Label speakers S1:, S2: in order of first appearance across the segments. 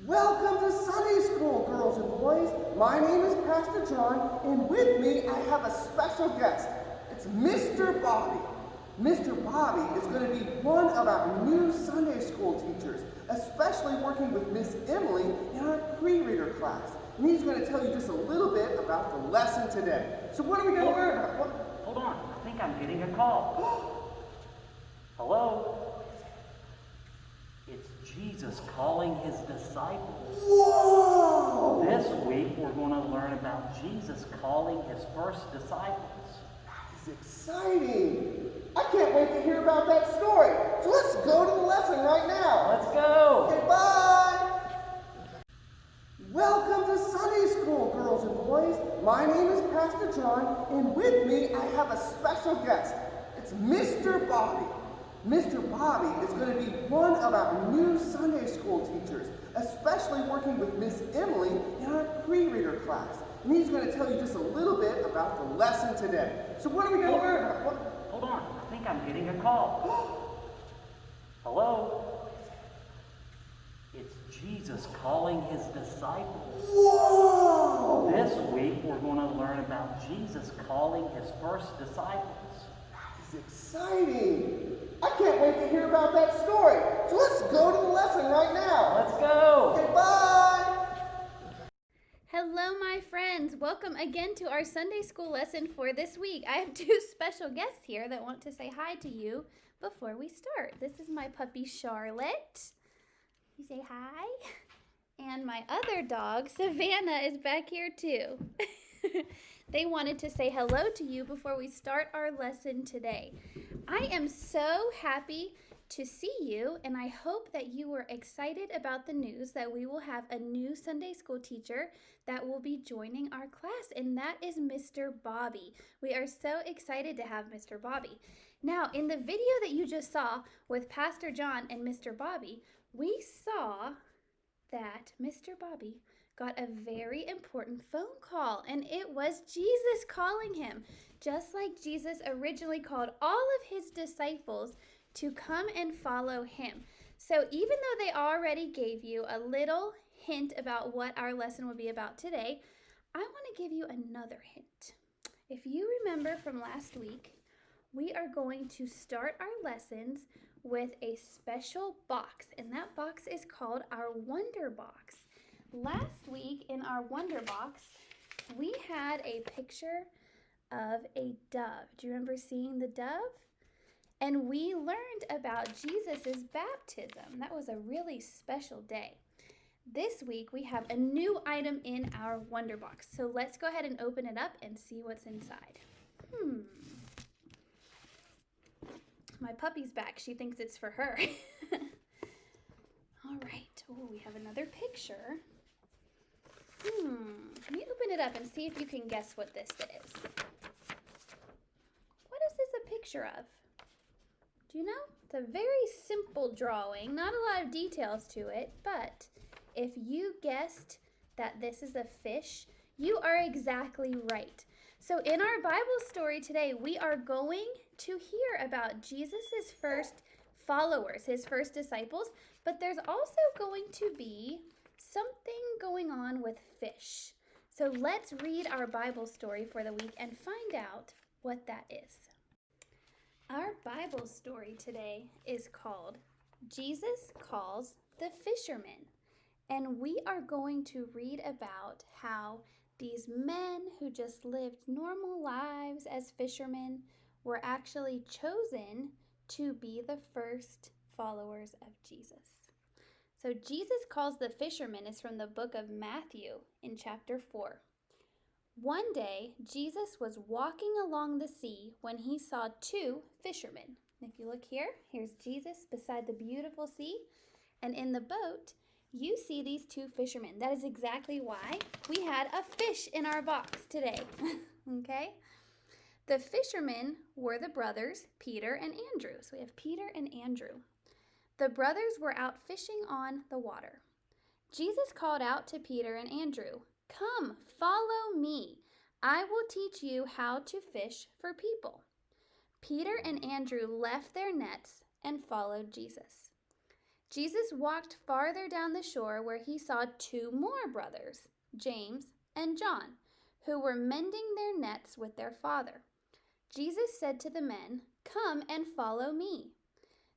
S1: Welcome to Sunday School, girls and boys. My name is Pastor John, and with me I have a special guest. It's Mr. Bobby. Mr. Bobby is going to be one of our new Sunday School teachers, especially working with Miss Emily in our pre-reader class. And he's going to tell you just a little bit about the lesson today. So what are we going to learn about?
S2: Hold on, I think I'm getting a call. Hello? It's Jesus calling his disciples.
S1: Whoa!
S2: This week we're going to learn about Jesus calling his first disciples.
S1: That is exciting. I can't wait to hear about that story. So let's go to the lesson right now.
S2: Let's go!
S1: Okay, bye! Welcome to Sunday School, girls and boys. My name is Pastor John, and with me I have a special guest. It's Mr. Bobby. Mr. Bobby is going to be one of our new Sunday School teachers, especially working with Miss Emily in our pre-reader class. And he's going to tell you just a little bit about the lesson today. So what are we going to learn about?
S2: Hold on, I think I'm getting a call. Hello? It's Jesus calling his disciples.
S1: Whoa!
S2: This week we're going to learn about Jesus calling his first disciples.
S1: That is exciting. I can't wait to hear about that story. So let's go to the lesson right now.
S2: Let's go!
S1: Okay, bye!
S3: Hello, my friends. Welcome again to our Sunday School lesson for this week. I have two special guests here that want to say hi to you before we start. This is my puppy, Charlotte. You say hi. And my other dog, Savannah, is back here too. They wanted to say hello to you before we start our lesson today. I am so happy to see you, and I hope that you were excited about the news that we will have a new Sunday School teacher that will be joining our class, and that is Mr. Bobby. We are so excited to have Mr. Bobby. Now, in the video that you just saw with Pastor John and Mr. Bobby, we saw that Mr. Bobby got a very important phone call, and it was Jesus calling him, just like Jesus originally called all of his disciples to come and follow him. So even though they already gave you a little hint about what our lesson will be about today, I want to give you another hint. If you remember from last week, we are going to start our lessons with a special box, and that box is called our Wonder Box. Last week in our Wonder Box, we had a picture of a dove. Do you remember seeing the dove? And we learned about Jesus' baptism. That was a really special day. This week, we have a new item in our Wonder Box. So let's go ahead and open it up and see what's inside. My puppy's back. She thinks it's for her. All right. Oh, we have another picture. Let me open it up and see if you can guess what this is. What is this a picture of? Do you know? It's a very simple drawing, not a lot of details to it, but if you guessed that this is a fish, you are exactly right. So in our Bible story today, we are going to hear about Jesus' first followers, his first disciples, but there's also going to be something going on with fish. So let's read our Bible story for the week and find out what that is. Our Bible story today is called Jesus Calls the Fishermen, and we are going to read about how these men who just lived normal lives as fishermen were actually chosen to be the first followers of Jesus. So Jesus Calls the Fishermen is from the book of Matthew in chapter 4. One day, Jesus was walking along the sea when he saw two fishermen. If you look here, here's Jesus beside the beautiful sea. And in the boat, you see these two fishermen. That is exactly why we had a fish in our box today. Okay? The fishermen were the brothers, Peter and Andrew. So we have Peter and Andrew. The brothers were out fishing on the water. Jesus called out to Peter and Andrew, "Come, follow me. I will teach you how to fish for people." Peter and Andrew left their nets and followed Jesus. Jesus walked farther down the shore where he saw two more brothers, James and John, who were mending their nets with their father. Jesus said to the men, "Come and follow me."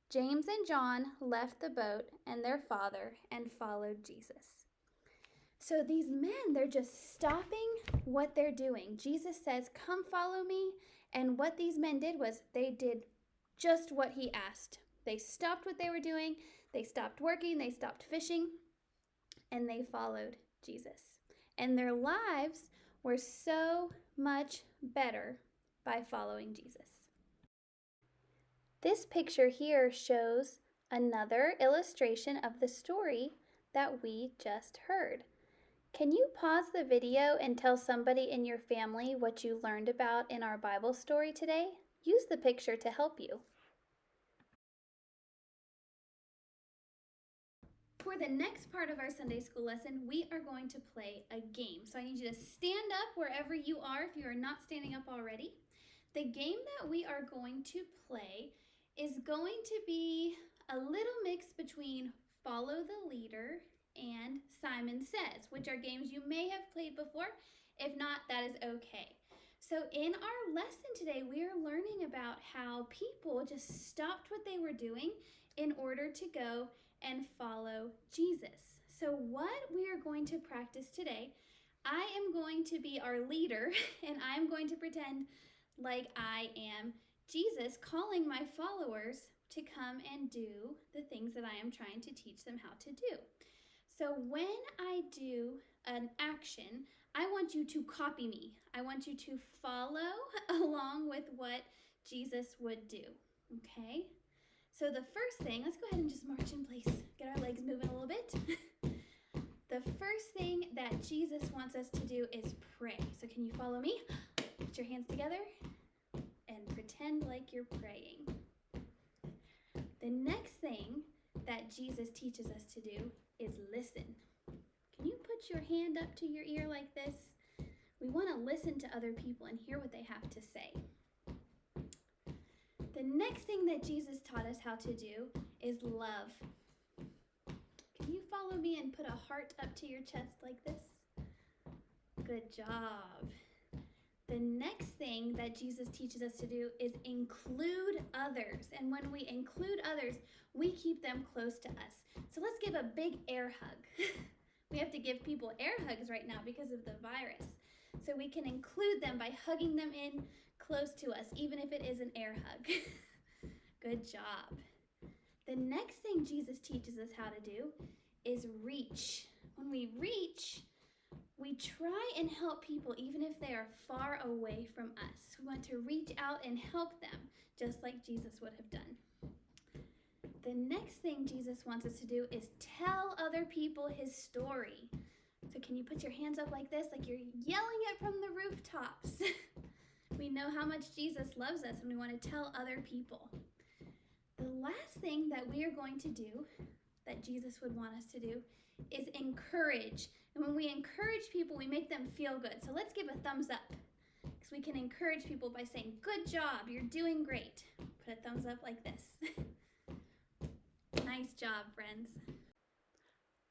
S3: James and John left the boat and their father and followed Jesus. So these men, they're just stopping what they're doing. Jesus says, "Come follow me." And what these men did was they did just what he asked. They stopped what they were doing. They stopped working. They stopped fishing. And they followed Jesus. And their lives were so much better by following Jesus. This picture here shows another illustration of the story that we just heard. Can you pause the video and tell somebody in your family what you learned about in our Bible story today? Use the picture to help you. For the next part of our Sunday school lesson, we are going to play a game. So I need you to stand up wherever you are if you are not standing up already. The game that we are going to play is going to be a little mix between Follow the Leader and Simon Says, which are games you may have played before. If not, that is okay. So in our lesson today, we are learning about how people just stopped what they were doing in order to go and follow Jesus. So what we are going to practice today, I am going to be our leader and I'm going to pretend like I am Jesus, calling my followers to come and do the things that I am trying to teach them how to do. So when I do an action, I want you to copy me. I want you to follow along with what Jesus would do, okay? So the first thing, let's go ahead and just march in place. Get our legs moving a little bit. The first thing that Jesus wants us to do is pray. So can you follow me? Put your hands together and pretend like you're praying. The next thing that Jesus teaches us to do is listen. Can you put your hand up to your ear like this? We want to listen to other people and hear what they have to say. The next thing that Jesus taught us how to do is love. Can you follow me and put a heart up to your chest like this? Good job. The next thing that Jesus teaches us to do is include others. And when we include others, we keep them close to us. So let's give a big air hug. We have to give people air hugs right now because of the virus. So we can include them by hugging them in close to us, even if it is an air hug. Good job. The next thing Jesus teaches us how to do is reach. When we reach, we try and help people even if they are far away from us. We want to reach out and help them, just like Jesus would have done. The next thing Jesus wants us to do is tell other people his story. So can you put your hands up like this, like you're yelling it from the rooftops? We know how much Jesus loves us and we want to tell other people. The last thing that we are going to do, that Jesus would want us to do, is encourage. And when we encourage people, we make them feel good. So let's give a thumbs up, because we can encourage people by saying, "Good job, you're doing great." Put a thumbs up like this. Nice job, friends.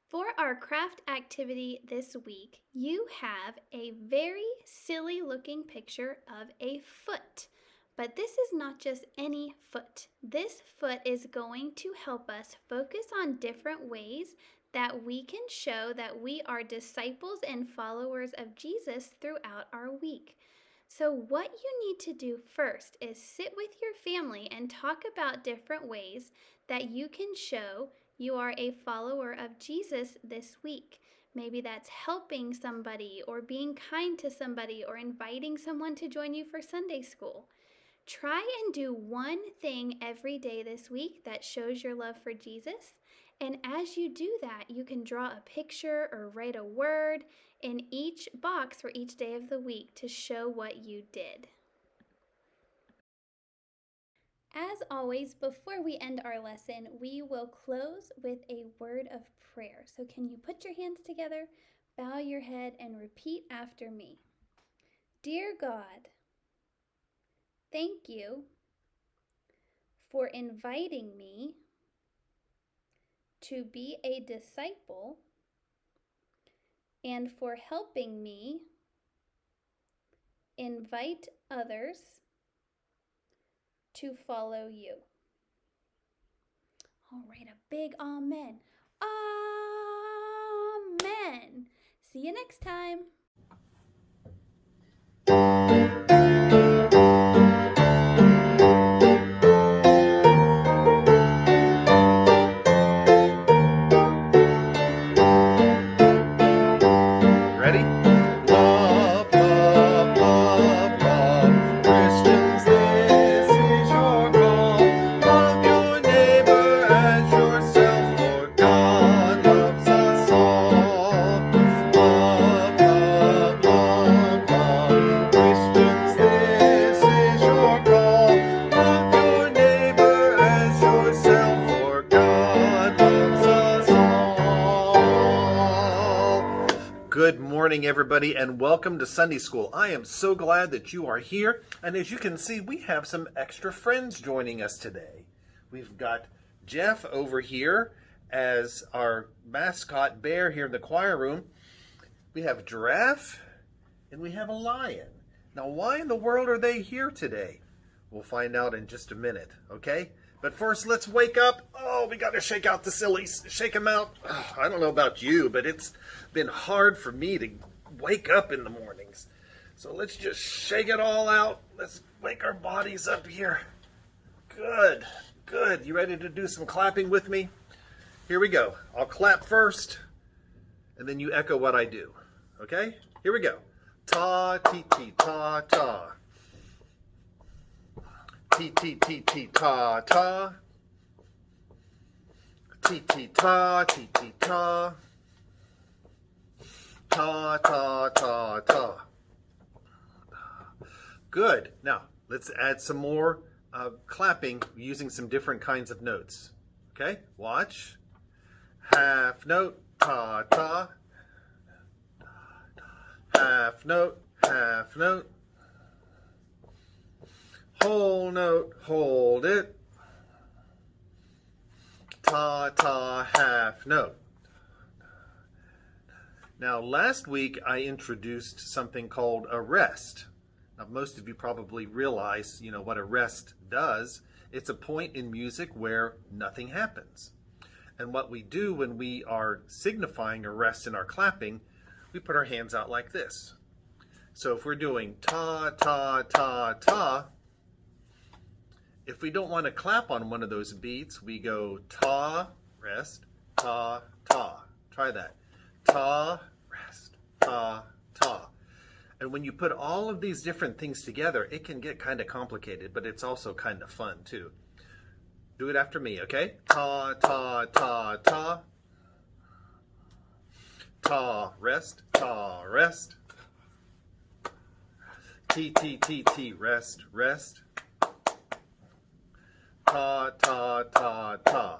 S3: For our craft activity this week, you have a very silly looking picture of a foot. But this is not just any foot. This foot is going to help us focus on different ways that we can show that we are disciples and followers of Jesus throughout our week. So what you need to do first is sit with your family and talk about different ways that you can show you are a follower of Jesus this week. Maybe that's helping somebody or being kind to somebody or inviting someone to join you for Sunday school. Try and do one thing every day this week that shows your love for Jesus. And as you do that, you can draw a picture or write a word in each box for each day of the week to show what you did. As always, before we end our lesson, we will close with a word of prayer. So can you put your hands together, bow your head, and repeat after me? Dear God, thank you for inviting me to be a disciple and for helping me invite others to follow you. All right, a big amen. Amen. See you next time.
S4: Ready? Love, love, love, love. Christians, this is your call. Love your neighbor as yourself, for God loves us all. Love, love, love, love. Christians, this is your call. Love your neighbor as yourself, for God loves us all. Good morning, everybody, and welcome to Sunday School. I am so glad that you are here, and as you can see, we have some extra friends joining us today. We've got Jeff over here as our mascot bear here in the choir room. We have a giraffe, and we have a lion. Now, why in the world are they here today? We'll find out in just a minute, okay? But first, let's wake up. Oh, we got to shake out the sillies. Shake them out. Oh, I don't know about you, but it's been hard for me to wake up in the mornings. So let's just shake it all out. Let's wake our bodies up here. Good, good. You ready to do some clapping with me? Here we go. I'll clap first, and then you echo what I do. Okay? Here we go. Ta, ti, ti, ta, ta. Ti, ti, ti, ti, ta, ta. Ti, ti, ta, ti, ti, ta. Ta, ta, ta, ta. Good. Now, let's add some more clapping using some different kinds of notes. Okay? Watch. Half note, ta, ta. Half note, half note. Whole note, hold it. Ta, ta, half note. Now, last week I introduced something called a rest. Now, most of you probably realize, what a rest does. It's a point in music where nothing happens. And what we do when we are signifying a rest in our clapping, we put our hands out like this. So if we're doing ta, ta, ta, ta, if we don't want to clap on one of those beats, we go ta, rest, ta, ta. Try that. Ta, rest, ta, ta. And when you put all of these different things together, it can get kind of complicated, but it's also kind of fun too. Do it after me, okay? Ta, ta, ta, ta. Ta, rest, ta, rest. T, T, T, T, rest, rest. Ta, ta, ta, ta.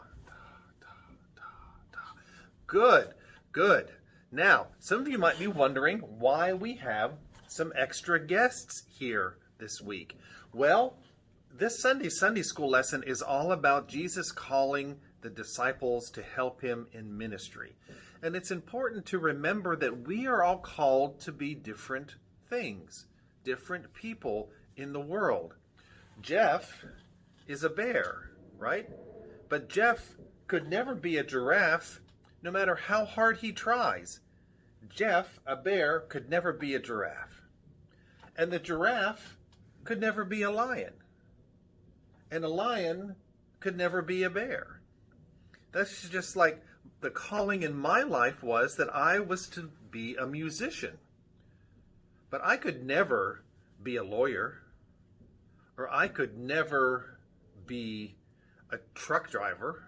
S4: Good, good. Now, some of you might be wondering why we have some extra guests here this week. Well, this Sunday School lesson is all about Jesus calling the disciples to help him in ministry. And it's important to remember that we are all called to be different things, different people in the world. Jeff is a bear, right? But Jeff could never be a giraffe, no matter how hard he tries. Jeff, a bear, could never be a giraffe. And the giraffe could never be a lion. And a lion could never be a bear. That's just like the calling in my life was that I was to be a musician. But I could never be a lawyer, or I could never be a truck driver.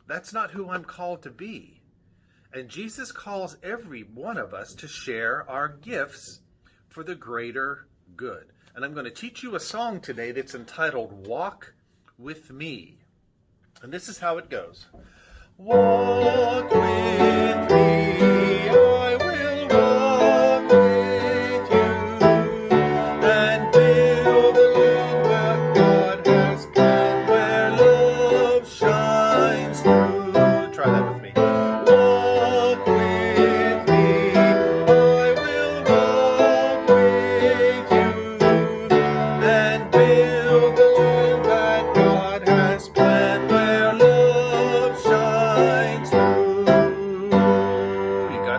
S4: That's not who I'm called to be. And Jesus calls every one of us to share our gifts for the greater good. And I'm going to teach you a song today that's entitled Walk With Me. And this is how it goes. Walk with me, I will walk with you, and build a land where God has planned, where love shines through.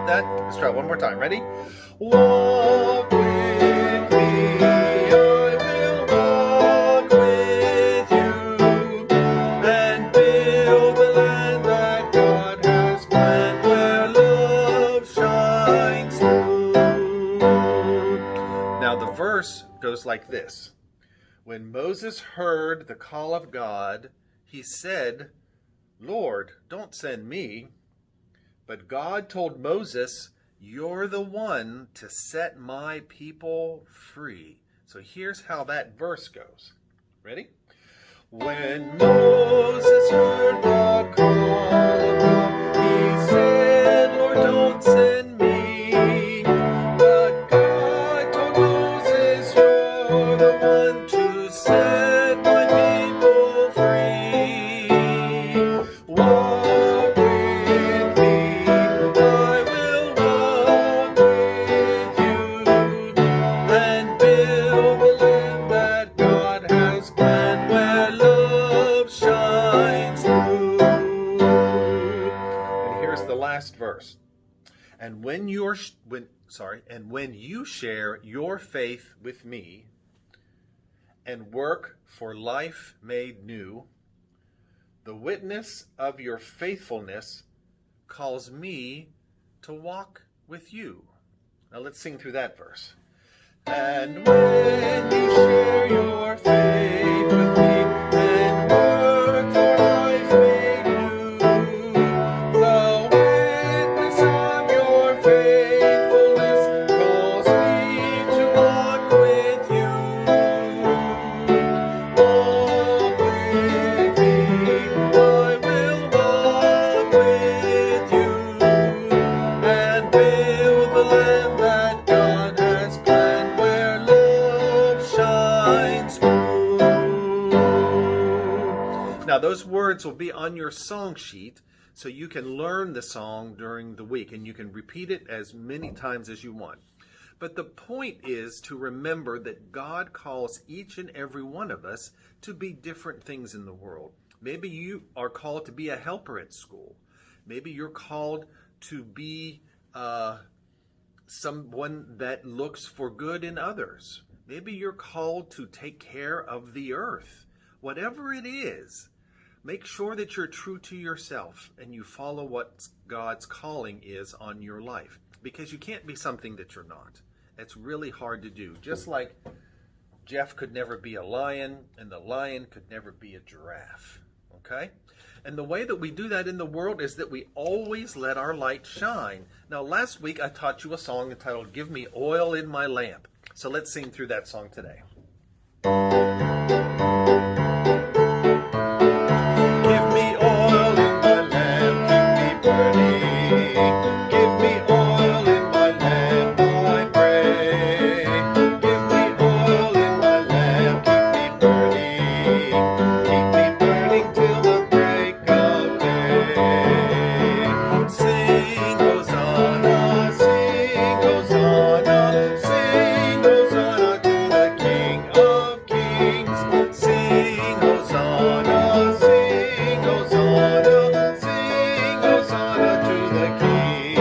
S4: that? Let's try it one more time. Ready? Walk with me, I will walk with you, and build the land that God has planned, where love shines through. Now the verse goes like this. When Moses heard the call of God, he said, Lord, don't send me. But God told Moses, you're the one to set my people free. So here's how that verse goes. Ready? When Moses heard the call of God, he said, Lord, don't send me. But God told Moses, you're the one to set my people free. Walk with me, I will walk with you, and build the land that God has planned, where love shines through. And here's the last verse. And when you share your faith with me and work for life made new, the witness of your faithfulness calls me to walk with you. Now let's sing through that verse. And when you share your faith with me and work for life made new, the witness of your faithfulness calls me to walk with you. Walk with me, I will walk with you, and build the land that God has planned, where love shines through. Now those words will be on your song sheet so you can learn the song during the week, and you can repeat it as many times as you want. But the point is to remember that God calls each and every one of us to be different things in the world. Maybe you are called to be a helper at school. Maybe you're called to be someone that looks for good in others. Maybe you're called to take care of the earth. Whatever it is, make sure that you're true to yourself and you follow what God's calling is on your life, because you can't be something that you're not. It's really hard to do. Just like Jeff could never be a lion and the lion could never be a giraffe. Okay? And the way that we do that in the world is that we always let our light shine. Now, last week I taught you a song entitled, Give Me Oil in My Lamp. So let's sing through that song today. Give me oil in my lamp, keep me burning. Give me oil in my lamp, I pray. Give me oil in my lamp, keep me burning. Keep me burning till the break of day. Sing Hosanna, sing Hosanna, sing Hosanna to the King of Kings. Sing Hosanna, sing Hosanna, sing Hosanna to the King.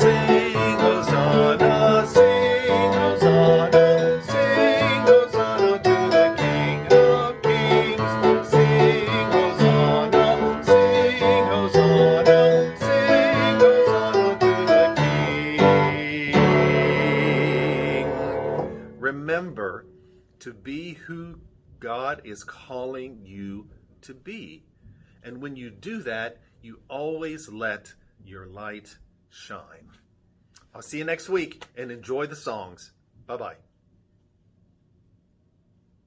S4: Sing Hosanna, sing Hosanna, sing Hosanna to the King of Kings. Sing Hosanna, sing Hosanna, sing Hosanna to the King. Remember to be who God is calling you to be. And when you do that, you always let your light shine. I'll see you next week and enjoy the songs. Bye-bye.